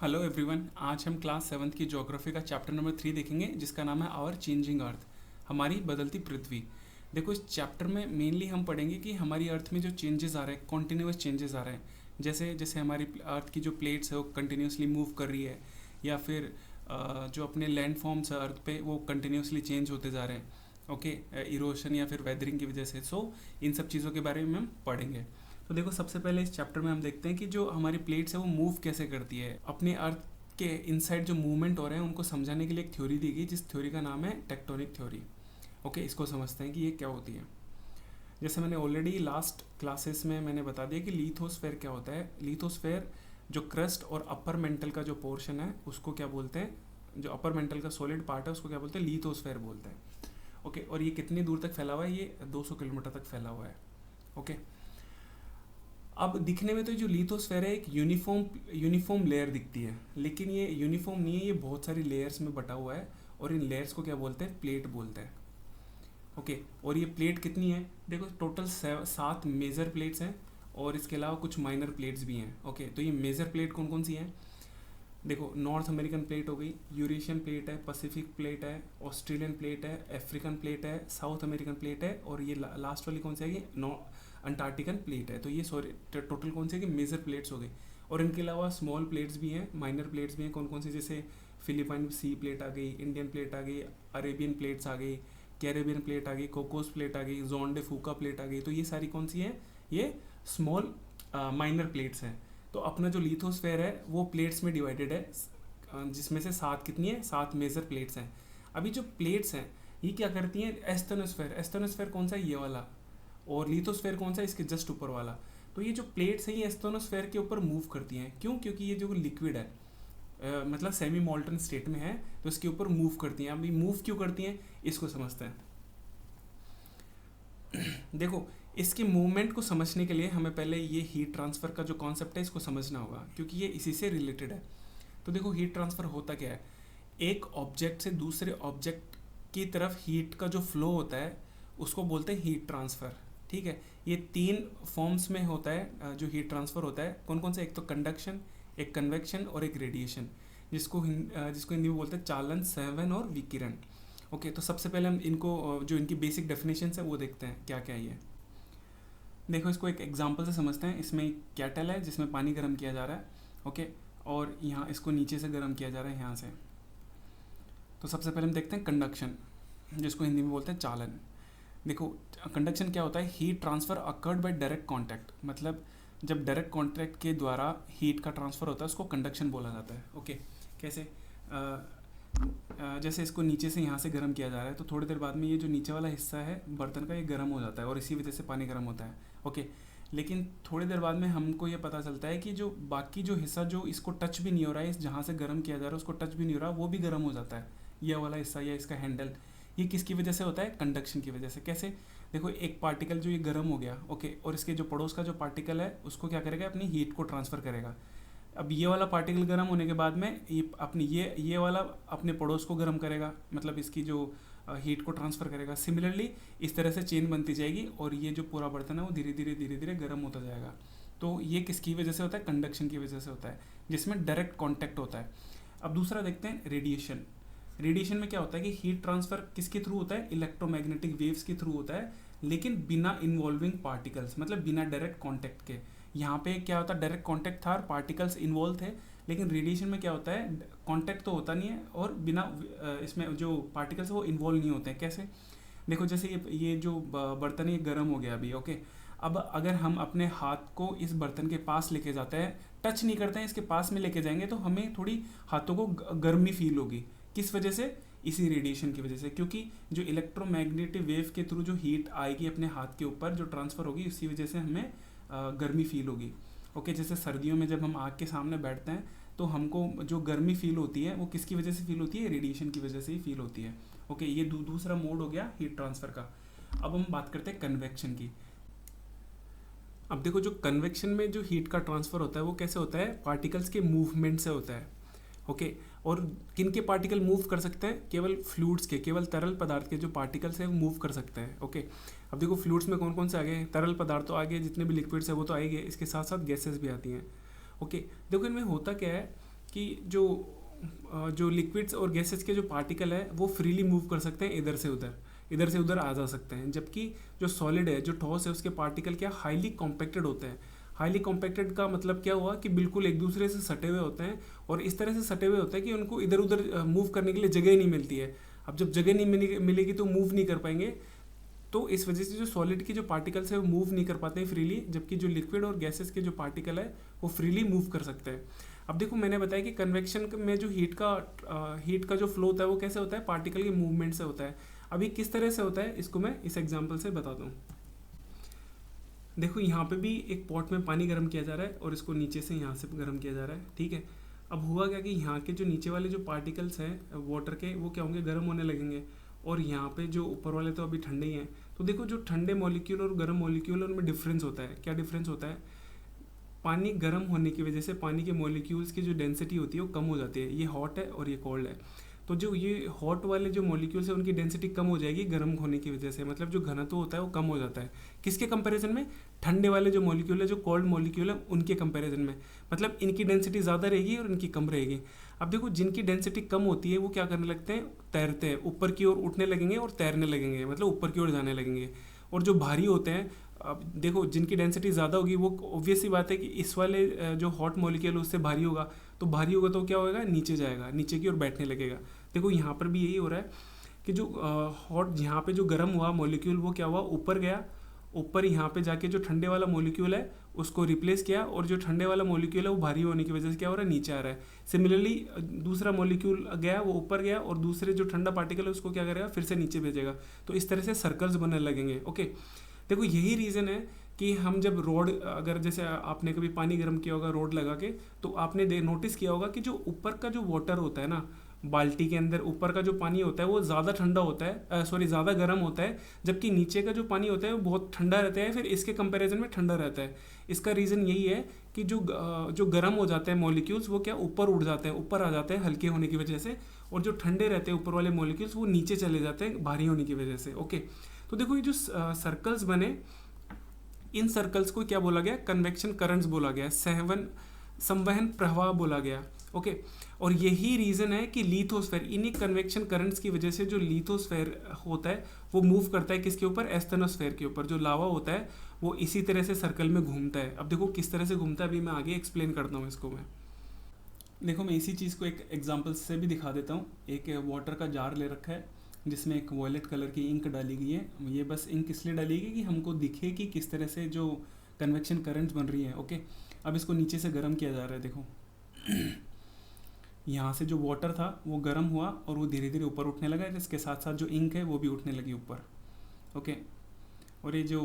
Hello everyone, आज हम class 7th की ज्योग्राफी का चैप्टर नंबर 3 देखेंगे जिसका नाम है आवर चेंजिंग अर्थ, हमारी बदलती पृथ्वी। देखो, इस चैप्टर में मेनली हम पढ़ेंगे कि हमारी अर्थ में जो चेंजेस आ रहे हैं, कॉन्टिन्यूस चेंजेस आ रहे हैं। जैसे जैसे हमारी अर्थ की जो प्लेट्स है वो कंटिन्यूसली मूव कर रही है, या फिर जो अपने लैंड फॉर्म्स है अर्थ पे वो कंटिन्यूसली चेंज होते जा रहे हैं। ओके, इरोशन या फिर वेदरिंग की वजह से। सो इन सब चीज़ों के बारे में हम पढ़ेंगे। तो देखो, सबसे पहले इस चैप्टर में हम देखते हैं कि जो हमारी प्लेट्स है वो मूव कैसे करती है। अपने अर्थ के इनसाइड जो मूवमेंट हो रहे हैं उनको समझाने के लिए एक थ्योरी दी गई, जिस थ्योरी का नाम है टेक्टोनिक थ्योरी। ओके, इसको समझते हैं कि ये क्या होती है। जैसे मैंने ऑलरेडी लास्ट क्लासेस में मैंने बता दिया कि लिथोस्फेयर क्या होता है। लिथोस्फेयर जो क्रस्ट और अपर मेंटल का जो पोर्शन है उसको क्या बोलते हैं, जो अपर मेंटल का सॉलिड पार्ट है उसको क्या बोलते हैं, लिथोस्फेयर बोलते हैं। ओके, और ये कितनी दूर तक फैला हुआ है, ये 200 किलोमीटर तक फैला हुआ है। ओके, अब दिखने में तो जो लिथोस्फेयर है एक यूनिफॉर्म लेयर दिखती है, लेकिन ये यूनिफॉर्म नहीं है, ये बहुत सारी लेयर्स में बटा हुआ है। और इन लेयर्स को क्या बोलते हैं, प्लेट बोलते हैं। ओके, और ये प्लेट कितनी है, देखो टोटल 7 मेजर प्लेट्स हैं और इसके अलावा कुछ माइनर प्लेट्स भी हैं। ओके, तो ये मेजर प्लेट कौन कौन सी हैं, देखो नॉर्थ अमेरिकन प्लेट हो गई, यूरेशियन प्लेट है, पैसिफिक प्लेट है, ऑस्ट्रेलियन प्लेट है, अफ्रीकन प्लेट है, साउथ अमेरिकन प्लेट है, और ये लास्ट वाली कौन सी है, ये अंटार्कटिकन प्लेट है। तो ये सॉरी टोटल कौन सी है कि मेजर प्लेट्स हो गई। और इनके अलावा स्मॉल प्लेट्स भी हैं, माइनर प्लेट्स भी हैं। कौन कौन सी, जैसे फिलीपाइन सी प्लेट आ गई, इंडियन प्लेट आ गई, अरेबियन प्लेट्स आ गई, कैरेबियन प्लेट आ गई, कोकोस प्लेट आ गई, जोन डे फूका प्लेट आ गई। तो ये सारी कौन सी हैं, ये स्मॉल माइनर प्लेट्स हैं। तो अपना जो लिथोस्फेयर है वो प्लेट्स में डिवाइडेड है, जिसमें से 7 कितनी है, 7 मेजर प्लेट्स हैं। अभी जो प्लेट्स हैं ये क्या करती हैं, एस्थेनोस्फेयर कौन सा है, ये वाला, और लिथोस्फेयर कौन सा है, इसके जस्ट ऊपर वाला। तो ये जो प्लेट्स हैं ये एस्थेनोस्फेयर के ऊपर मूव करती हैं। क्यों, क्योंकि ये जो लिक्विड है मतलब सेमी मोल्टन स्टेट में है, तो इसके ऊपर मूव करती हैं। अभी मूव क्यों करती हैं इसको समझते हैं। देखो, इसके मूवमेंट को समझने के लिए हमें पहले ये हीट ट्रांसफ़र का जो कॉन्सेप्ट है इसको समझना होगा, क्योंकि ये इसी से रिलेटेड है। तो देखो, हीट ट्रांसफ़र होता क्या है, एक ऑब्जेक्ट से दूसरे ऑब्जेक्ट की तरफ हीट का जो फ्लो होता है उसको बोलते हैं हीट ट्रांसफ़र। ठीक है, ये 3 फॉर्म्स में होता है जो हीट ट्रांसफ़र होता है। कौन कौन से, एक तो कंडक्शन, एक कन्वेक्शन और एक रेडिएशन, जिसको हिंदी में बोलते हैं चालन, संवहन और विकिरण। ओके, तो सबसे पहले हम इनको जो इनकी बेसिक डेफिनेशंस है वो देखते हैं क्या क्या ये। देखो, इसको एक एग्जांपल से समझते हैं। इसमें एक कैटल है जिसमें पानी गर्म किया जा रहा है। ओके, और यहाँ इसको नीचे से गर्म किया जा रहा है, यहाँ से। तो सबसे पहले हम देखते हैं कंडक्शन, जिसको हिंदी में बोलते हैं चालन। देखो, कंडक्शन क्या होता है, heat transfer occurred by direct contact, मतलब जब डायरेक्ट कांटेक्ट के द्वारा हीट का ट्रांसफ़र होता है उसको कंडक्शन बोला जाता है। ओके, कैसे, जैसे इसको नीचे से यहाँ से गर्म किया जा रहा है, तो थोड़ी देर बाद में ये जो नीचे वाला हिस्सा है बर्तन का ये गर्म हो जाता है, और इसी वजह से पानी गर्म होता है। ओके, लेकिन थोड़ी देर बाद में हमको ये पता चलता है कि जो बाकी जो हिस्सा जो इसको टच भी नहीं हो रहा है, इस जहाँ से गर्म किया जा रहा है उसको टच भी नहीं हो रहा, वो भी गर्म हो जाता है। यह वाला हिस्सा या इसका हैंडल, ये किसकी वजह से होता है, कंडक्शन की वजह से। कैसे, देखो एक पार्टिकल जो ये गर्म हो गया, ओके, और इसके जो पड़ोस का जो पार्टिकल है उसको क्या करेगा, अपनी हीट को ट्रांसफ़र करेगा। अब ये वाला पार्टिकल गर्म होने के बाद में ये अपनी ये वाला अपने पड़ोस को गर्म करेगा, मतलब इसकी जो हीट को ट्रांसफ़र करेगा। सिमिलरली इस तरह से चेन बनती जाएगी और ये जो पूरा बर्तन है वो धीरे धीरे गर्म होता जाएगा। तो ये किसकी वजह से होता है, कंडक्शन की वजह से होता है, जिसमें डायरेक्ट कॉन्टैक्ट होता है। अब दूसरा देखते हैं रेडिएशन। रेडिएशन में क्या होता है कि हीट ट्रांसफ़र किसके थ्रू होता है, इलेक्ट्रोमैग्नेटिक वेव्स के थ्रू होता है, लेकिन बिना इन्वॉल्विंग पार्टिकल्स, मतलब बिना डायरेक्ट कॉन्टैक्ट के। यहाँ पे क्या होता है, डायरेक्ट कांटेक्ट था और पार्टिकल्स इन्वॉल्व थे, लेकिन रेडिएशन में क्या होता है, कांटेक्ट तो होता नहीं है और बिना इसमें जो पार्टिकल्स वो इन्वॉल्व नहीं होते हैं। कैसे, देखो जैसे ये जो बर्तन है ये गर्म हो गया अभी। ओके, अब अगर हम अपने हाथ को इस बर्तन के पास लेके जाते हैं, टच नहीं करते हैं, इसके पास में लेके जाएंगे तो हमें थोड़ी हाथों को गर्मी फील होगी। किस वजह से, इसी रेडिएशन की वजह से, क्योंकि जो इलेक्ट्रोमैग्नेटिक वेव के थ्रू जो हीट आएगी अपने हाथ के ऊपर, जो ट्रांसफ़र होगी, इसी वजह से हमें गर्मी फील होगी। ओके, जैसे सर्दियों में जब हम आग के सामने बैठते हैं तो हमको जो गर्मी फील होती है वो किसकी वजह से फील होती है, रेडिएशन की वजह से ही फील होती है। ओके, ये दूसरा मोड हो गया हीट ट्रांसफ़र का। अब हम बात करते हैं कन्वेक्शन की। अब देखो, जो कन्वेक्शन में जो हीट का ट्रांसफ़र होता है वो कैसे होता है, पार्टिकल्स के मूवमेंट से होता है। ओके, और किन के पार्टिकल मूव कर सकते हैं, केवल फ्लूइड्स के, केवल तरल पदार्थ के जो पार्टिकल्स हैं वो मूव कर सकते हैं। ओके, अब देखो फ्लूइड्स में कौन कौन से आ गए, तरल पदार्थ तो आ गए, जितने भी लिक्विड्स है वो तो आएंगे, इसके साथ साथ गैसेस भी आती हैं। ओके, देखो इनमें होता क्या है कि जो लिक्विड्स और गैसेस के जो पार्टिकल है वो फ्रीली मूव कर सकते हैं इधर से उधर आ जा सकते हैं, जबकि जो सॉलिड है, जो ठोस है, उसके पार्टिकल क्या हाईली कॉम्पैक्टेड होते हैं। हाईली कॉम्पैक्टेड का मतलब क्या हुआ कि बिल्कुल एक दूसरे से सटे हुए होते हैं, और इस तरह से सटे हुए होते हैं कि उनको इधर उधर मूव करने के लिए जगह ही नहीं मिलती है। अब जब जगह नहीं मिलेगी तो मूव नहीं कर पाएंगे, तो इस वजह से जो सॉलिड के जो पार्टिकल्स है वो मूव नहीं कर पाते हैं फ्रीली, जबकि जो लिक्विड और गैसेस के जो पार्टिकल है वो फ्रीली मूव कर सकते हैं। अब देखो मैंने बताया कि कन्वेक्शन में जो हीट का जो फ्लो होता है वो कैसे होता है, पार्टिकल के मूवमेंट से होता है। अभी किस तरह से होता है इसको मैं इस एग्जाम्पल से बताता हूँ। देखो यहाँ पे भी एक पॉट में पानी गर्म किया जा रहा है और इसको नीचे से यहाँ से गर्म किया जा रहा है, ठीक है। अब हुआ क्या कि यहाँ के जो नीचे वाले जो पार्टिकल्स हैं वाटर के, वो क्या होंगे, गर्म होने लगेंगे, और यहाँ पे जो ऊपर वाले तो अभी ठंडे ही हैं। तो देखो जो ठंडे मॉलिक्यूल और गर्म मॉलिक्यूल उनमें डिफरेंस होता है। क्या डिफरेंस होता है, पानी गर्म होने की वजह से पानी के मॉलिक्यूल्स की जो डेंसिटी होती है वो कम हो जाती है। ये हॉट है और ये कोल्ड है, तो जो ये हॉट वाले जो मॉलिक्यूल्स है उनकी डेंसिटी कम हो जाएगी गर्म होने की वजह से, मतलब जो घनत्व होता है वो कम हो जाता है। किसके कंपैरिजन में, ठंडे वाले जो मॉलिक्यूल है, जो कोल्ड मॉलिक्यूल है, उनके कंपैरिजन में, मतलब इनकी डेंसिटी ज़्यादा रहेगी और इनकी कम रहेगी। अब देखो जिनकी डेंसिटी कम होती है वो क्या करने लगते हैं, तैरते हैं, ऊपर की ओर उठने लगेंगे और तैरने लगेंगे, मतलब ऊपर की ओर जाने लगेंगे। और जो भारी होते हैं, अब देखो जिनकी डेंसिटी ज़्यादा होगी वो ऑब्वियस सी बात है कि इस वाले जो हॉट मॉलिक्यूल उससे भारी होगा, तो भारी होगा तो क्या होगा, नीचे जाएगा, नीचे की ओर बैठने लगेगा। देखो यहाँ पर भी यही हो रहा है कि जो हॉट, यहाँ पे जो गर्म हुआ मॉलिक्यूल वो क्या हुआ, ऊपर गया, ऊपर यहाँ पे जाके जो ठंडे वाला मॉलिक्यूल है उसको रिप्लेस किया, और जो ठंडे वाला मॉलिक्यूल है वो भारी होने की वजह से क्या हो रहा है, नीचे आ रहा है। सिमिलरली दूसरा मॉलिक्यूल गया, वो ऊपर गया, और दूसरे जो ठंडा पार्टिकल है उसको क्या करेगा, फिर से नीचे भेजेगा। तो इस तरह से सर्कल्स बनने लगेंगे। ओके, देखो यही रीज़न है कि हम जब रोड, अगर जैसे आपने कभी पानी गर्म किया होगा रोड लगा के, तो आपने नोटिस किया होगा कि जो ऊपर का जो वाटर होता है ना, बाल्टी के अंदर ऊपर का जो पानी होता है वो ज़्यादा ठंडा होता है, ज़्यादा गर्म होता है, जबकि नीचे का जो पानी होता है वो बहुत ठंडा रहता है, फिर इसके कंपैरिजन में ठंडा रहता है। इसका रीज़न यही है कि जो गर्म हो जाते हैं मॉलिक्यूल्स वो क्या ऊपर उड़ जाते हैं, ऊपर आ जाते हैं हल्के होने की वजह से, और जो ठंडे रहते हैं ऊपर वाले मॉलिक्यूल्स वो नीचे चले जाते हैं भारी होने की वजह से। ओके, तो देखो ये जो सर्कल्स बने, इन सर्कल्स को क्या बोला गया, कन्वेक्शन करंट्स बोला गया, संवहन प्रवाह बोला गया। ओके, और यही रीज़न है कि लिथोस्फेयर, इन्हीं कन्वेक्शन करंट्स की वजह से जो लिथोस्फेयर होता है वो मूव करता है किसके ऊपर, एस्थेनोस्फेयर के ऊपर। जो लावा होता है वो इसी तरह से सर्कल में घूमता है। अब देखो किस तरह से घूमता है, अभी मैं आगे एक्सप्लेन करता हूँ इसको। मैं देखो मैं इसी चीज़ को एक एग्जांपल से भी दिखा देता हूँ। एक वाटर का जार ले रखा है जिसमें एक वॉयलेट कलर की इंक डाली गई है। ये बस इंक इसलिए डाली गई कि हमको दिखे कि किस तरह से जो कन्वेक्शन करंट्स बन रही है। ओके, अब इसको नीचे से गर्म किया जा रहा है। देखो यहाँ से जो वाटर था वो गर्म हुआ और वो धीरे धीरे ऊपर उठने लगा, इसके साथ साथ जो इंक है वो भी उठने लगी ऊपर। ओके, और ये जो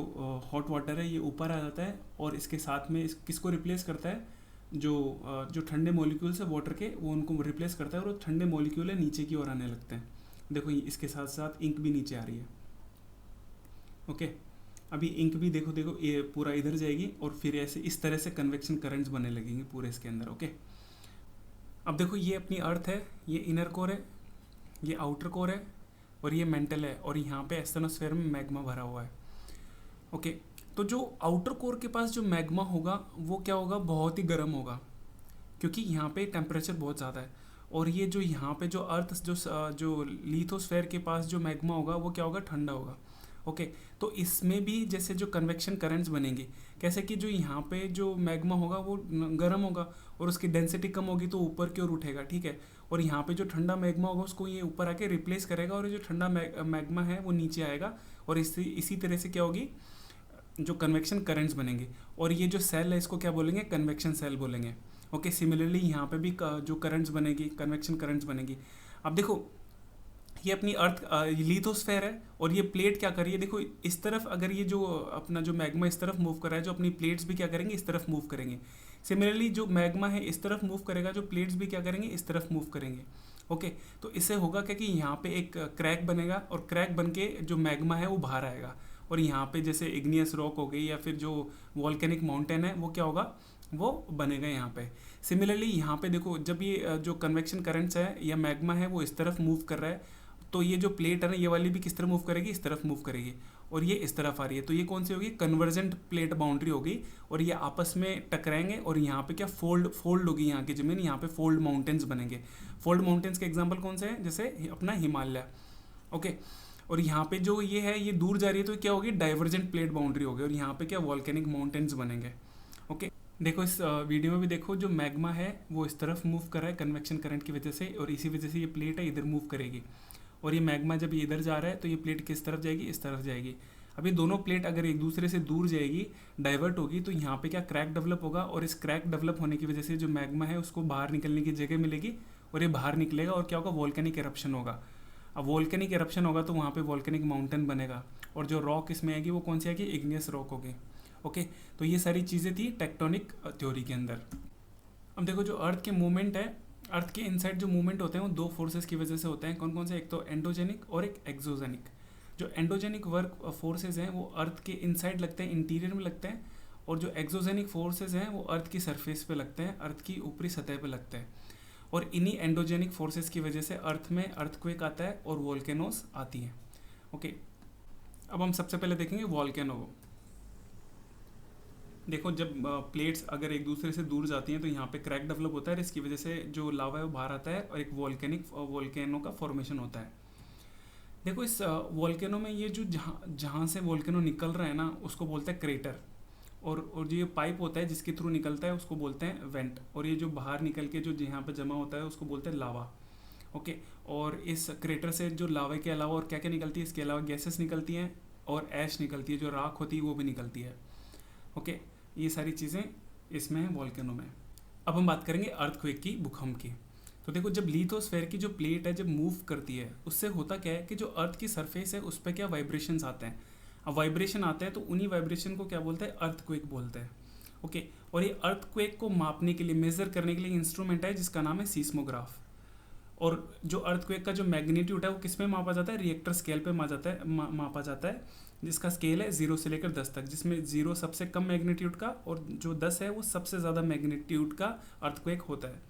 हॉट वाटर है ये ऊपर आ जाता है, और इसके साथ में किसको रिप्लेस करता है, जो ठंडे मॉलिक्यूल्स है वाटर के, वो उनको रिप्लेस करता है, और वो ठंडे मॉलिक्यूल है नीचे की ओर आने लगते हैं। देखो इसके साथ साथ इंक भी नीचे आ रही है। ओके, अभी इंक भी देखो ये पूरा इधर जाएगी, और फिर ऐसे इस तरह से कन्वेक्शन करंट्स बनने लगेंगे पूरे इसके अंदर। ओके, अब देखो ये अपनी अर्थ है, ये इनर कोर है, ये आउटर कोर है, और ये मेंटल है, और यहाँ पे एस्थेनोस्फेयर में मैग्मा भरा हुआ है। ओके, तो जो आउटर कोर के पास जो मैग्मा होगा वो क्या होगा, बहुत ही गर्म होगा, क्योंकि यहाँ पे टेम्परेचर बहुत ज़्यादा है। और ये जो यहाँ पे जो अर्थ जो लिथोस्फेयर के पास जो मैग्मा होगा वो क्या होगा, ठंडा होगा। ओके, तो इसमें भी जैसे जो कन्वेक्शन करंट्स बनेंगे, कैसे कि जो यहाँ पे जो मैग्मा होगा वो गर्म होगा और उसकी डेंसिटी कम होगी तो ऊपर की ओर उठेगा, ठीक है। और यहाँ पे जो ठंडा मैग्मा होगा उसको ये ऊपर आके रिप्लेस करेगा, और जो ठंडा मैग्मा है वो नीचे आएगा, और इसी तरह से क्या होगी, जो कन्वेक्शन करंट्स बनेंगे। और ये जो सेल है इसको क्या बोलेंगे, कन्वेक्शन सेल बोलेंगे। ओके, सिमिलरली यहाँ पे भी जो करंट्स बनेगी, कन्वेक्शन करंट्स बनेगी। अब देखो ये अपनी अर्थ लिथोस्फेयर है, और ये प्लेट क्या कर रही है, देखो इस तरफ अगर ये जो अपना जो मैग्मा इस तरफ मूव कर रहा है, जो अपनी प्लेट्स भी क्या करेंगे, इस तरफ मूव करेंगे। सिमिलरली जो मैग्मा है इस तरफ मूव करेगा, जो प्लेट्स भी क्या करेंगे, इस तरफ मूव करेंगे। ओके, तो इससे होगा क्या कि यहाँ पे एक क्रैक बनेगा, और क्रैक बन के जो मैग्मा है वो बाहर आएगा, और यहाँ पे जैसे इग्नियस रॉक हो गई या फिर जो वॉल्केनिक माउंटेन है वो क्या होगा, वो बनेगा यहाँ पे। सिमिलरली यहाँ पे देखो जब ये जो कन्वेक्शन करंट्स है या मैग्मा है वो इस तरफ मूव कर रहा है, तो ये जो प्लेट है ना ये वाली भी किस तरफ मूव करेगी, इस तरफ मूव करेगी, और ये इस तरफ आ रही है, तो ये कौन सी होगी, कन्वर्जेंट प्लेट बाउंड्री होगी, और ये आपस में टकराएंगे और यहाँ पे क्या फोल्ड होगी यहाँ की जमीन, यहाँ पे फोल्ड माउंटेन्स बनेंगे। फोल्ड माउंटेन्स के एग्जाम्पल कौन से हैं, जैसे अपना हिमालय। ओके, और यहाँ पे जो ये है ये दूर जा रही है तो क्या होगी, डाइवर्जेंट प्लेट बाउंड्री होगी, और यहाँ पे क्या वॉल्केनिक माउंटेन्स बनेंगे। ओके, देखो इस वीडियो में भी देखो जो मैग्मा है वो इस तरफ मूव कर रहा है कन्वेक्शन करंट की वजह से, और इसी वजह से ये प्लेट है इधर मूव करेगी, और ये मैग्मा जब ये इधर जा रहा है तो ये प्लेट किस तरफ जाएगी, इस तरफ जाएगी। अब ये दोनों प्लेट अगर एक दूसरे से दूर जाएगी, डाइवर्ट होगी, तो यहाँ पे क्या क्रैक डेवलप होगा, और इस क्रैक डेवलप होने की वजह से जो मैग्मा है उसको बाहर निकलने की जगह मिलेगी, और ये बाहर निकलेगा और क्या होगा, वॉल्केनिक एरप्शन होगा। अब वॉल्केनिक एरप्शन होगा तो वहाँ पे वॉल्केनिक माउंटेन बनेगा, और जो रॉक इसमें आएगी वो कौन सी आएगी, इग्नियस रॉक होगी। ओके, तो ये सारी चीज़ें थी टेक्टोनिक थ्योरी के अंदर। अब देखो जो अर्थ के मूवमेंट है, अर्थ के इनसाइड जो मूवमेंट होते हैं वो दो फोर्सेस की वजह से होते हैं। कौन कौन से, एक तो एंडोजेनिक और एक एक्सोजेनिक। जो एंडोजेनिक वर्क फोर्सेज हैं वो अर्थ के इनसाइड लगते हैं, इंटीरियर में लगते हैं, और जो एक्सोजेनिक फोर्सेज हैं वो अर्थ की सरफेस पे लगते हैं, अर्थ की ऊपरी सतह पे लगते हैं। और इन्हीं एंडोजेनिक फोर्सेस की वजह से अर्थ में अर्थक्वेक आता है और वोल्केनोस आती हैं। ओके, अब हम सबसे पहले देखेंगे वॉल्केनो। देखो जब प्लेट्स अगर एक दूसरे से दूर जाती हैं तो यहाँ पे क्रैक डेवलप होता है, इसकी वजह से जो लावा है वो बाहर आता है और एक वोल्केनो का फॉर्मेशन होता है। देखो इस वोल्केनो में ये जो जहाँ से वोल्केनो निकल रहा है ना उसको बोलते हैं क्रेटर, और जो ये पाइप होता है जिसके थ्रू निकलता है उसको बोलते हैं वेंट, और ये जो बाहर निकल के जो यहाँ पे जमा होता है उसको बोलते हैं लावा। ओके, और इस क्रेटर से जो लावा के अलावा और क्या क्या निकलती है, इसके अलावा गैसेस निकलती हैं और ऐश निकलती है, जो राख होती है वो भी निकलती है। ओके, ये सारी चीज़ें इसमें है वॉल्केनो में। अब हम बात करेंगे अर्थक्वेक की, भूकंप की। तो देखो जब लिथोस्फीयर की जो प्लेट है जब मूव करती है उससे होता क्या है कि जो अर्थ की सरफेस है उस पर क्या वाइब्रेशंस आते हैं। अब वाइब्रेशन आते हैं तो उन्हीं वाइब्रेशन को क्या बोलते हैं, अर्थक्वेक बोलते हैं। ओके, और ये अर्थक्वेक को मापने के लिए, मेजर करने के लिए इंस्ट्रूमेंट है जिसका नाम है सीस्मोग्राफ। और जो अर्थक्वेक का जो मैग्नीट्यूड है वो किस में मापा जाता है, रिएक्टर स्केल पे मापा जाता है, जिसका स्केल है 0 से लेकर 10 तक, जिसमें 0 सबसे कम मैग्नीट्यूड का और जो 10 है वो सबसे ज़्यादा मैग्नीट्यूड का अर्थक्वेक होता है।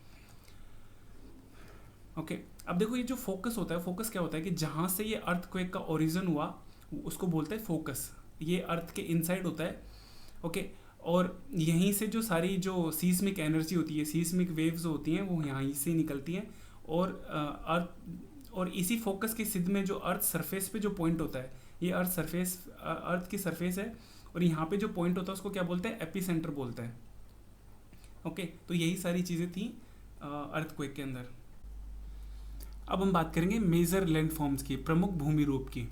ओके, अब देखो ये जो फोकस होता है, फोकस क्या होता है कि जहाँ से ये अर्थक्वेक का ओरिजिन हुआ उसको बोलते हैं फोकस। ये अर्थ के इनसाइड होता है। ओके, और यहीं से जो सारी जो सीस्मिक एनर्जी होती है, सीस्मिक वेव्स होती हैं वो यहाँ से निकलती हैं, और इसी फोकस की सिद्ध में जो अर्थ सरफेस पे जो पॉइंट होता है, ये अर्थ की सरफेस है, और यहाँ पे जो पॉइंट होता है उसको क्या बोलते हैं, एपिसेंटर बोलते हैं। ओके, तो यही सारी चीज़ें थी अर्थक्वेक के अंदर। अब हम बात करेंगे मेजर लैंडफॉर्म्स की, प्रमुख भूमि रूप की।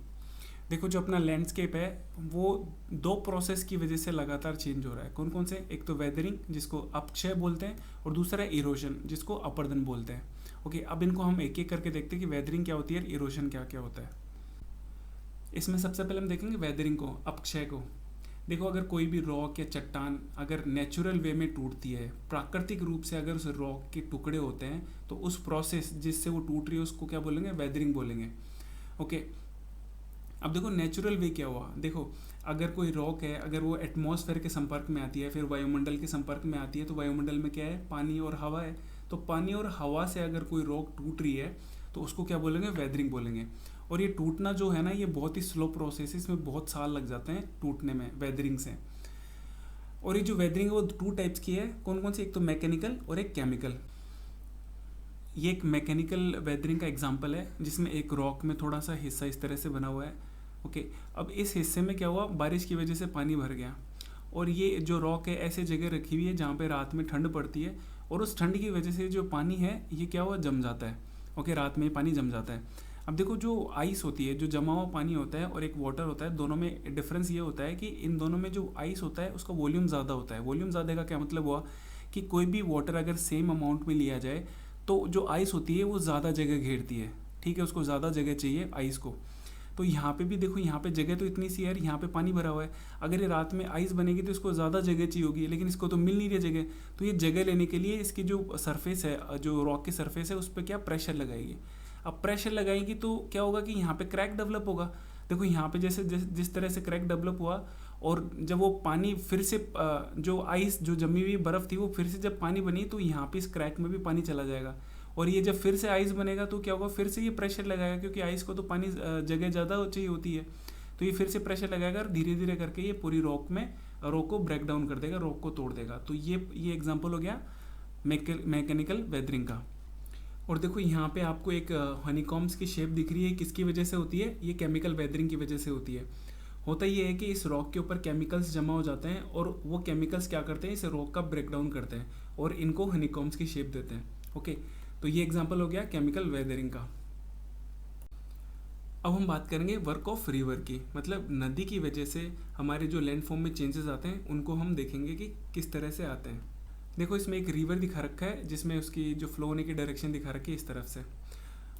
देखो जो अपना लैंडस्केप है वो दो प्रोसेस की वजह से लगातार चेंज हो रहा है। कौन कौन से, एक तो वेदरिंग जिसको अपक्षय बोलते हैं, और दूसरा है इरोजन जिसको अपर्दन बोलते हैं। ओके, अब इनको हम एक एक करके देखते हैं कि वेदरिंग क्या होती है, इरोजन क्या क्या होता है। इसमें सबसे पहले हम देखेंगे वेदरिंग को, अपक्षय को। देखो अगर कोई भी रॉक या चट्टान अगर नेचुरल वे में टूटती है, प्राकृतिक रूप से अगर उस रॉक के टुकड़े होते हैं, तो उस प्रोसेस जिससे वो टूट रही है उसको क्या बोलेंगे, वेदरिंग बोलेंगे। ओके, अब देखो नेचुरल वे क्या हुआ, देखो अगर कोई रॉक है, अगर वो एटमॉस्फेयर के संपर्क में आती है, फिर वायुमंडल के संपर्क में आती है, तो वायुमंडल में क्या है, पानी और हवा है। तो पानी और हवा से अगर कोई रॉक टूट रही है तो उसको क्या बोलेंगे, वेदरिंग बोलेंगे। और ये टूटना जो है ना ये बहुत ही स्लो प्रोसेस है, इसमें बहुत साल लग जाते हैं टूटने में वेदरिंग से। और ये जो वेदरिंग है वो 2 टाइप्स की है। कौन कौन सी, एक तो मैकेनिकल और एक केमिकल। ये एक मैकेनिकल वेदरिंग का एग्जांपल है जिसमें एक रॉक में थोड़ा सा हिस्सा इस तरह से बना हुआ है। ओके, अब इस हिस्से में क्या हुआ, बारिश की वजह से पानी भर गया, और ये जो रॉक है ऐसे जगह रखी हुई है जहाँ पे रात में ठंड पड़ती है, और उस ठंड की वजह से जो पानी है ये क्या हुआ, जम जाता है। ओके, रात में पानी जम जाता है। अब देखो जो आइस होती है, जो जमा हुआ पानी होता है और एक वाटर होता है, दोनों में डिफरेंस ये होता है कि इन दोनों में जो आइस होता है उसका वॉल्यूम ज़्यादा होता है। वॉल्यूम ज़्यादा का क्या मतलब हुआ कि कोई भी वाटर अगर सेम अमाउंट में लिया जाए तो जो आइस होती है वो ज़्यादा जगह घेरती है। ठीक है, उसको ज़्यादा जगह चाहिए आइस को। तो यहाँ पे भी देखो, यहाँ पे जगह तो इतनी सी है, यहाँ पे पानी भरा हुआ है। अगर ये रात में आइस बनेगी तो इसको ज़्यादा जगह चाहिए होगी, लेकिन इसको तो मिल नहीं रही जगह। तो ये जगह लेने के लिए इसकी जो सरफेस है, जो रॉक की सरफेस है, उस पर क्या प्रेशर लगाएगी। अब प्रेशर लगाएगी तो क्या होगा कि यहाँ पे क्रैक डेवलप होगा। देखो यहाँ पे जैसे जिस तरह से क्रैक डेवलप हुआ, और जब वो पानी फिर से जो आइस जो जमी हुई बर्फ़ थी वो फिर से जब पानी बनी तो यहाँ पे इस क्रैक में भी पानी चला जाएगा। और ये जब फिर से आइस बनेगा तो क्या होगा, फिर से ये प्रेशर लगाएगा, क्योंकि आइस को तो पानी जगह ज़्यादा चाहिए होती है। तो ये फिर से प्रेशर लगाएगा और धीरे धीरे करके ये पूरी रॉक को ब्रेक डाउन कर देगा, रॉक को तोड़ देगा। तो ये एग्जाम्पल हो गया मैकेनिकल वेदरिंग का। और देखो यहाँ पे आपको एक हनीकॉम्स की शेप दिख रही है, किसकी वजह से होती है? ये केमिकल वेदरिंग की वजह से होती है। होता ये है कि इस रॉक के ऊपर केमिकल्स जमा हो जाते हैं और वो केमिकल्स क्या करते हैं, इस रॉक का ब्रेक डाउन करते हैं और इनको हनीकॉम्स की शेप देते हैं। ओके, तो ये एग्जाम्पल हो गया केमिकल वेदरिंग का। अब हम बात करेंगे वर्क ऑफ रिवर की, मतलब नदी की वजह से हमारे जो लैंडफॉर्म में चेंजेस आते हैं उनको हम देखेंगे कि किस तरह से आते हैं। देखो इसमें एक रिवर दिखा रखा है जिसमें उसकी जो फ्लो होने की डायरेक्शन दिखा रखी है इस तरफ से।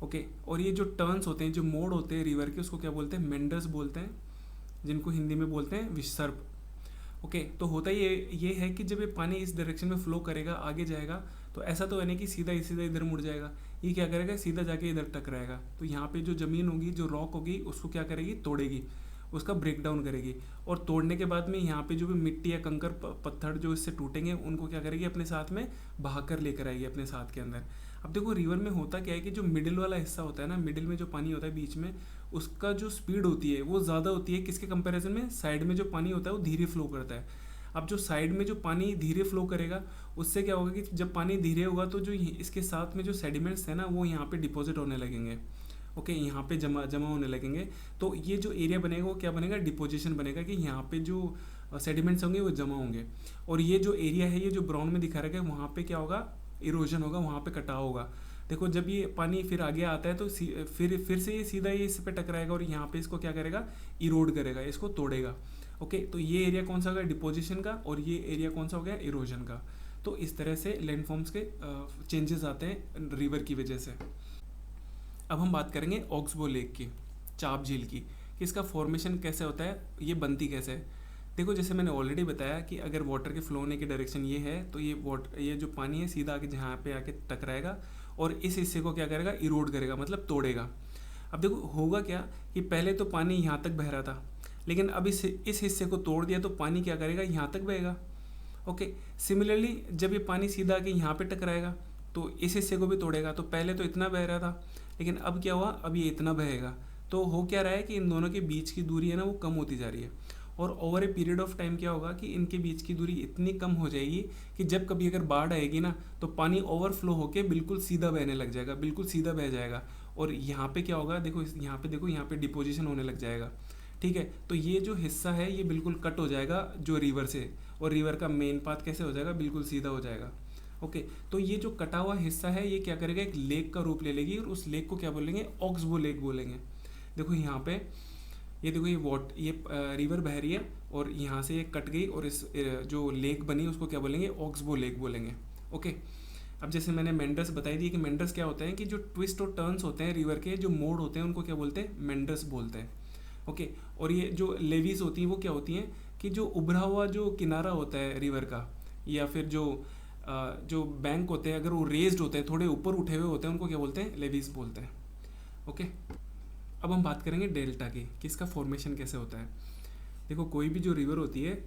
ओके, और ये जो टर्न्स होते हैं, जो मोड़ होते हैं रिवर के, उसको क्या बोलते हैं? मेंडर्स बोलते हैं, जिनको हिंदी में बोलते हैं विसर्प। ओके, तो होता ये है कि जब ये पानी इस डायरेक्शन में फ्लो करेगा, आगे जाएगा, तो ऐसा तो है नहीं कि सीधा इधर मुड़ जाएगा। ये क्या करेगा? सीधा जाके इधर टकराएगा। तो यहाँ पे जो ज़मीन होगी, जो रॉक होगी, उसको क्या करेगी? तोड़ेगी, उसका ब्रेक डाउन करेगी। और तोड़ने के बाद में यहाँ पे जो भी मिट्टी या कंकर पत्थर जो इससे टूटेंगे उनको क्या करेगी? अपने साथ में बहा कर लेकर आएगी अपने साथ के अंदर। अब देखो रिवर में होता क्या है कि जो मिडिल वाला हिस्सा होता है ना, मिडिल में जो पानी होता है बीच में, उसका जो स्पीड होती है वो ज़्यादा होती है किसके कंपैरिजन में? साइड में जो पानी होता है वो धीरे फ्लो करता है। अब जो साइड में जो पानी धीरे फ्लो करेगा, उससे क्या होगा कि जब पानी धीरे होगा तो जो इसके साथ में जो सेडिमेंट्स है ना, वो यहाँ पे डिपॉजिट होने लगेंगे। ओके, यहाँ पे जमा होने लगेंगे। तो ये जो एरिया बनेगा वो क्या बनेगा? डिपोजिशन बनेगा, कि यहाँ पे जो सेडिमेंट्स होंगे वो जमा होंगे। और ये जो एरिया है, ये जो ब्राउन में दिखा रखा है, वहाँ पे क्या होगा? इरोजन होगा, वहाँ पे कटाव होगा। देखो जब ये पानी फिर आगे आता है तो फिर से ये सीधा ये इस पे टकराएगा और यहाँ पे इसको क्या करेगा? इरोड करेगा, इसको तोड़ेगा। ओके, तो ये एरिया कौन सा होगा? डिपोजिशन का, और ये एरिया कौन सा हो गया? इरोजन का। तो इस तरह से लैंडफॉर्म्स के चेंजेस आते हैं रिवर की वजह से। अब हम बात करेंगे ऑक्सबो लेक की, चाप झील की, कि इसका फॉर्मेशन कैसे होता है, ये बनती कैसे है। देखो जैसे मैंने ऑलरेडी बताया कि अगर वाटर के फ्लो होने की डायरेक्शन ये है, तो ये जो पानी है सीधा आके यहाँ पे आके टकराएगा और इस हिस्से को क्या करेगा? इरोड करेगा, मतलब तोड़ेगा। अब देखो होगा क्या कि पहले तो पानी यहाँ तक बह रहा था, लेकिन अब इस हिस्से को तोड़ दिया तो पानी क्या करेगा? यहाँ तक बहेगा। ओके, सिमिलरली जब ये पानी सीधा आके यहाँ पे टकराएगा तो इस हिस्से को भी तोड़ेगा। तो पहले तो इतना बह रहा था, लेकिन अब क्या हुआ? अब ये इतना बहेगा। तो हो क्या रहा है कि इन दोनों के बीच की दूरी है ना, वो कम होती जा रही है। और over a period of time क्या होगा कि इनके बीच की दूरी इतनी कम हो जाएगी कि जब कभी अगर बाढ़ आएगी ना, तो पानी ओवरफ्लो होके बिल्कुल सीधा बहने लग जाएगा, बिल्कुल सीधा बह जाएगा। और यहाँ पे क्या होगा? देखो यहाँ पे डिपोजिशन होने लग जाएगा। ठीक है, तो ये जो हिस्सा है ये बिल्कुल कट हो जाएगा जो रिवर से, और रिवर का मेन पाथ कैसे हो जाएगा? बिल्कुल सीधा हो जाएगा। ओके, तो ये जो कटा हुआ हिस्सा है ये क्या करेगा? एक लेक का रूप ले लेगी, और उस लेक को क्या बोलेंगे? ऑक्सबो लेक बोलेंगे। देखो यहाँ पे ये देखो ये रिवर बह रही है और यहाँ से ये कट गई और इस जो लेक बनी उसको क्या बोलेंगे? ऑक्सबो लेक बोलेंगे। ओके, अब जैसे मैंने मेंडर्स बताई थी कि मेंडर्स क्या होते हैं कि जो ट्विस्ट और टर्न्स होते हैं रिवर के, जो मोड़ होते हैं, उनको क्या बोलते हैं? मेंडर्स बोलते हैं। ओके, और ये जो लेवीज होती हैं वो क्या होती हैं कि जो उभरा हुआ जो किनारा होता है रिवर का, या फिर जो बैंक होते हैं, अगर वो रेज्ड होते हैं, थोड़े ऊपर उठे हुए होते हैं, उनको क्या बोलते हैं? लेवीज बोलते हैं। ओके, अब हम बात करेंगे डेल्टा की, कि इसका फॉर्मेशन कैसे होता है। देखो कोई भी जो रिवर होती है,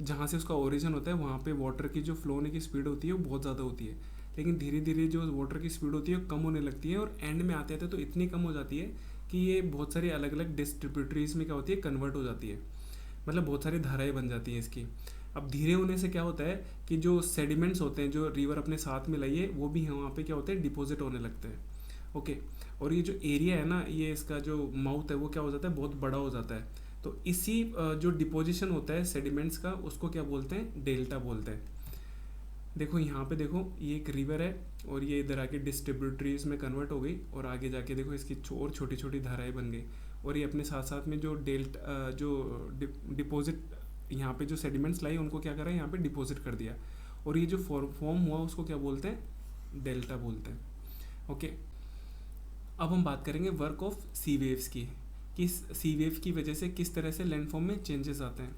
जहाँ से उसका ओरिजिन होता है, वहाँ पे वाटर की जो फ्लो होने की स्पीड होती है वो बहुत ज़्यादा होती है, लेकिन धीरे धीरे जो वाटर की स्पीड होती है वो कम होने लगती है, और एंड में आते आते तो इतनी कम हो जाती है कि ये बहुत सारी अलग अलग डिस्ट्रीब्यूटरीज में क्या होती है? कन्वर्ट हो जाती है, मतलब बहुत सारी धाराएं बन जाती हैं इसकी। अब धीरे होने से क्या होता है कि जो सेडिमेंट्स होते हैं जो रिवर अपने साथ में लाइए, वो भी वहाँ पे क्या होते हैं? डिपॉजिट होने लगते हैं। ओके, और ये जो एरिया है ना, ये इसका जो माउथ है वो क्या हो जाता है? बहुत बड़ा हो जाता है। तो इसी जो डिपोजिशन होता है सेडिमेंट्स का, उसको क्या बोलते हैं? डेल्टा बोलते हैं। देखो यहाँ पे देखो ये एक रिवर है और ये इधर आके डिस्ट्रीब्यूटरीज में कन्वर्ट हो गई, और आगे जाके देखो इसकी और छोटी छोटी धाराएं बन गई, और ये अपने साथ साथ में जो डिपॉजिट यहाँ पे जो सेडिमेंट्स लाई उनको क्या करा? यहाँ पे डिपॉजिट कर दिया, और ये जो फॉर्म हुआ उसको क्या बोलते हैं? डेल्टा बोलते हैं। ओके, अब हम बात करेंगे वर्क ऑफ सी वेव्स की, कि सी वेव की वजह से किस तरह से लैंडफॉर्म में चेंजेस आते हैं।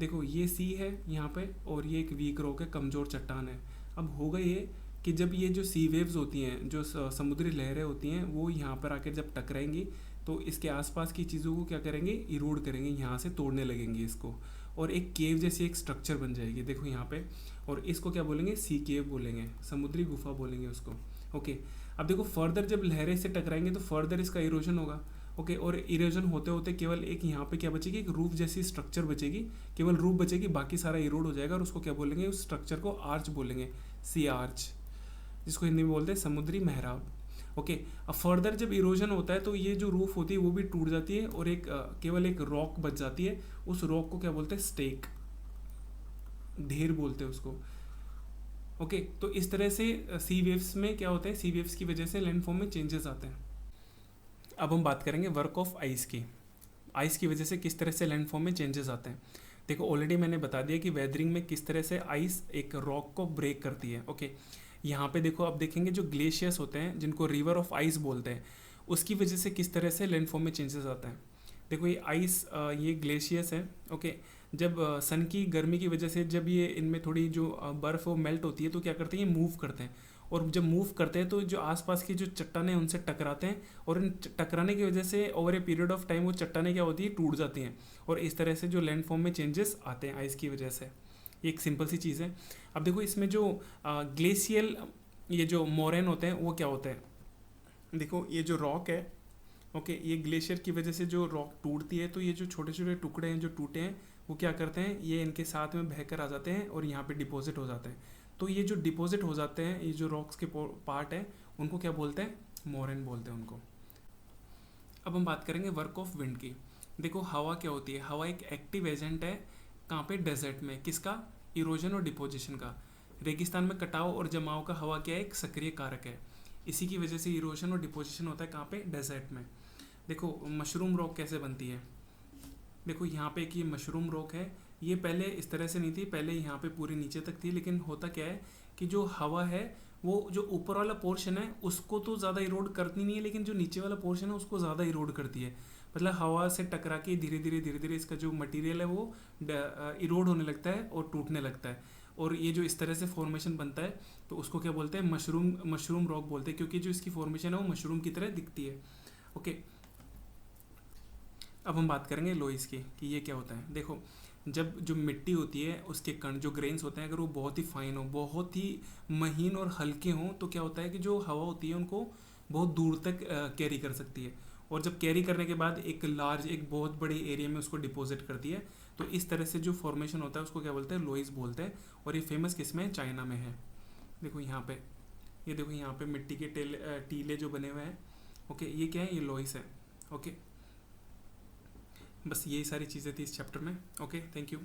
देखो ये सी है यहाँ पे, और ये एक वीक रॉक है, कमज़ोर चट्टान है। अब होगा ये कि जब ये जो सी वेव्स होती हैं, जो समुद्री लहरें होती हैं, वो यहाँ पर आकर जब टकराएंगी तो इसके आसपास की चीज़ों को क्या करेंगे? इरोड करेंगे, यहाँ से तोड़ने लगेंगे इसको, और एक केव जैसी एक स्ट्रक्चर बन जाएगी। देखो यहाँ पे, और इसको क्या बोलेंगे? सी केव बोलेंगे, समुद्री गुफा बोलेंगे उसको। ओके, अब देखो फर्दर जब लहरें से टकराएंगे तो फर्दर इसका इरोजन होगा, ओके। और इरोजन होते होते केवल एक यहाँ पे क्या बचेगी, एक रूफ जैसी स्ट्रक्चर बचेगी, केवल रूफ बचेगी, बाकी सारा इरोड हो जाएगा और उसको क्या बोलेंगे, उस स्ट्रक्चर को आर्च बोलेंगे, सी आर्च, जिसको हिंदी में बोलते हैं समुद्री मेहराब। ओके। अब फर्दर जब इरोजन होता है तो ये जो रूफ होती है वो भी टूट जाती है और एक केवल एक रॉक बच जाती है। उस रॉक को क्या बोलते हैं, स्टेक, ढेर बोलते हैं उसको। ओके। तो इस तरह से सी वेव्स में क्या होता है, सी वेव्स की वजह से लैंडफॉर्म में चेंजेस आते हैं। अब हम बात करेंगे वर्क ऑफ आइस की। आइस की वजह से किस तरह से लैंडफॉर्म में चेंजेस आते हैं। देखो ऑलरेडी मैंने बता दिया कि वेदरिंग में किस तरह से आइस एक रॉक को ब्रेक करती है। ओके। यहाँ पे देखो, अब देखेंगे जो ग्लेशियर्स होते हैं जिनको रिवर ऑफ आइस बोलते हैं, उसकी वजह से किस तरह से लैंडफॉर्म में चेंजेस आता है। देखो ये आइस, ये ग्लेशियर्स है। ओके। जब सन की गर्मी की वजह से जब ये इनमें थोड़ी जो बर्फ़ वो मेल्ट होती है तो क्या करते हैं, ये मूव करते हैं। और जब मूव करते हैं तो जो आसपास की जो चट्टानें उनसे टकराते हैं और इन टकराने की वजह से over a period of time वो चट्टानें क्या होती है, टूट जाती हैं। और इस तरह से जो लैंडफॉर्म में चेंजेस आते हैं आइस की वजह से, एक सिंपल सी चीज़ है। अब देखो इसमें जो ग्लेशियल, ये जो मोरेन होते हैं वो क्या होते हैं, देखो ये जो रॉक है, ओके, ये ग्लेशियर की वजह से जो रॉक टूटती है तो ये जो छोटे छोटे टुकड़े हैं जो टूटे हैं वो क्या करते हैं, ये इनके साथ में बहकर आ जाते हैं और यहाँ पे डिपॉजिट हो जाते हैं। तो ये जो डिपॉजिट हो जाते हैं, ये जो रॉक्स के पार्ट हैं उनको क्या बोलते हैं, मोरेन बोलते हैं उनको। अब हम बात करेंगे वर्क ऑफ विंड की। देखो हवा क्या होती है, हवा एक एक्टिव एजेंट है। कहाँ पे, डेजर्ट में। किसका, इरोजन और डिपोजिशन का। रेगिस्तान में कटाव और जमाव का हवा क्या है, एक सक्रिय कारक है। इसी की वजह से इरोजन और डिपोजिशन होता है कहाँ पे, डेजर्ट में। देखो मशरूम रॉक कैसे बनती है, देखो यहाँ पे एक ये मशरूम रॉक है, ये पहले इस तरह से नहीं थी, पहले यहाँ पे पूरी नीचे तक थी, लेकिन होता क्या है कि जो हवा है वो जो ऊपर वाला पोर्शन है उसको तो ज़्यादा इरोड करती नहीं है, लेकिन जो नीचे वाला पोर्शन है उसको ज़्यादा इरोड करती है। मतलब हवा से टकरा के धीरे धीरे इसका जो मटेरियल है वो इरोड होने लगता है और टूटने लगता है। और ये जो इस तरह से फॉर्मेशन बनता है तो उसको क्या बोलते हैं, मशरूम रॉक बोलते हैं, क्योंकि जो इसकी फॉर्मेशन है वो मशरूम की तरह दिखती है। ओके। अब हम बात करेंगे लोइस की कि ये क्या होता है। देखो जब जो मिट्टी होती है उसके कण, जो ग्रेन्स होते हैं, अगर वो बहुत ही फाइन हो, बहुत ही महीन और हल्के हों तो क्या होता है कि जो हवा होती है उनको बहुत दूर तक कैरी कर सकती है। और जब कैरी करने के बाद एक बहुत बड़े एरिया में उसको डिपॉजिट करती है। तो इस तरह से जो फॉर्मेशन होता है उसको क्या बोलते हैं, लोइस बोलते हैं। और ये फेमस किस में है, चाइना में है। देखो यहाँ पे, ये देखो यहाँ पे मिट्टी के टीले जो बने हुए हैं। ओके, ये क्या है, ये लोइस है। ओके, बस यही सारी चीज़ें थी इस चैप्टर में। Okay, thank you.